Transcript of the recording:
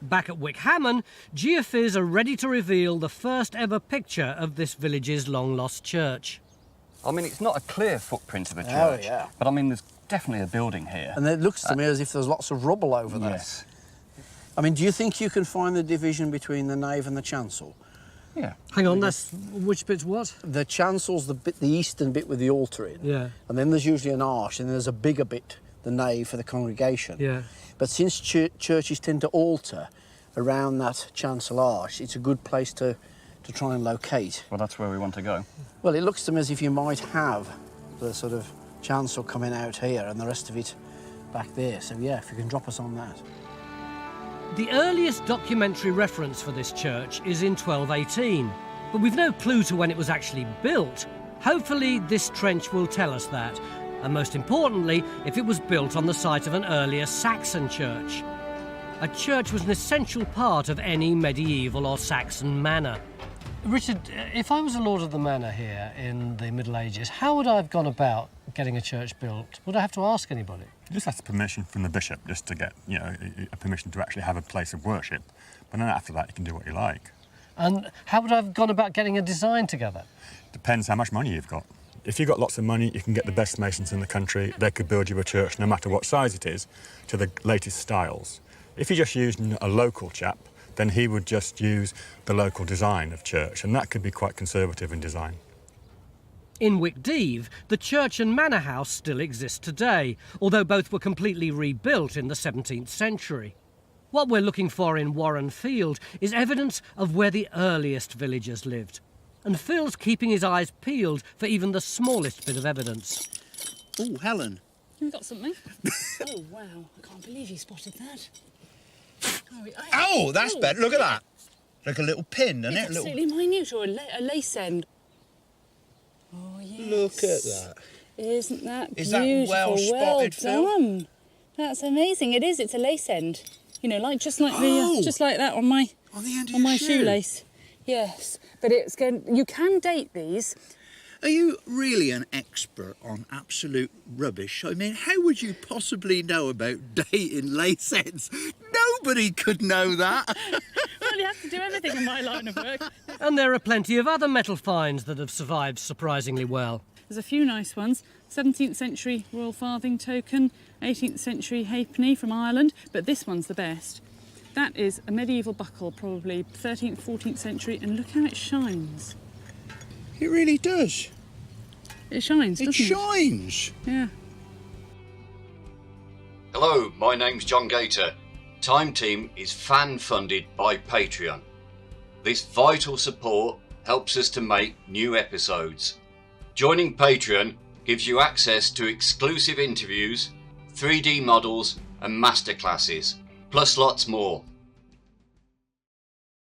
Back at Wickhammon, geophys are ready to reveal the first ever picture of this village's long-lost church. I mean, it's not a clear footprint of a church, Oh, yeah. but I mean, there's definitely a building here. And it looks to me as if there's lots of rubble over there. Yes. I mean, do you think you can find the division between the nave and the chancel? Yeah. Hang on, that's which bit's what? The chancel's the eastern bit with the altar in. Yeah. And then there's usually an arch, and there's a bigger bit, the nave, for the congregation. Yeah. But since churches tend to alter around that chancel arch, it's a good place to try and locate. Well, that's where we want to go. Well, it looks to me as if you might have the sort of chancel coming out here and the rest of it back there. So, yeah, if you can drop us on that. The earliest documentary reference for this church is in 1218, but we've no clue to when it was actually built. Hopefully this trench will tell us that, and most importantly, if it was built on the site of an earlier Saxon church. A church was an essential part of any medieval or Saxon manor. Richard, if I was a lord of the manor here in the Middle Ages, how would I have gone about getting a church built? Would I have to ask anybody? You just ask permission from the bishop just to get, you know, a permission to actually have a place of worship. But then after that, you can do what you like. And how would I have gone about getting a design together? Depends how much money you've got. If you've got lots of money, you can get the best masons in the country. They could build you a church, no matter what size it is, to the latest styles. If you're just using a local chap, then he would just use the local design of church, and that could be quite conservative in design. In Wickdeave, the church and manor house still exist today, although both were completely rebuilt in the 17th century. What we're looking for in Warren Field is evidence of where the earliest villagers lived. And Phil's keeping his eyes peeled for even the smallest bit of evidence. Oh, Helen. You got something? Oh, wow. I can't believe you spotted that. Oh, that's better. Look at that. Like a little pin, isn't it? It's absolutely minute, or a lace end. Oh, yes. Look at that. Isn't that Is beautiful? that well spotted, Phil? Done. That's amazing. It is. It's a lace end. You know, like just like that on my the end of on your my shoe. shoelace. Yes, but it's going. You can date these. Are you really an expert on absolute rubbish? I mean, how would you possibly know about dating lace ends? Nobody could know that. Well, you have to do everything in my line of work. And there are plenty of other metal finds that have survived surprisingly well. There's a few nice ones. 17th century royal farthing token, 18th century halfpenny from Ireland, but this one's the best. That is a medieval buckle, probably 13th, 14th century, and look how it shines. It really does. It shines, doesn't it? It shines. Yeah. Hello, my name's John Gator. Time Team is fan-funded by Patreon. This vital support helps us to make new episodes. Joining Patreon gives you access to exclusive interviews, 3D models and masterclasses, plus lots more.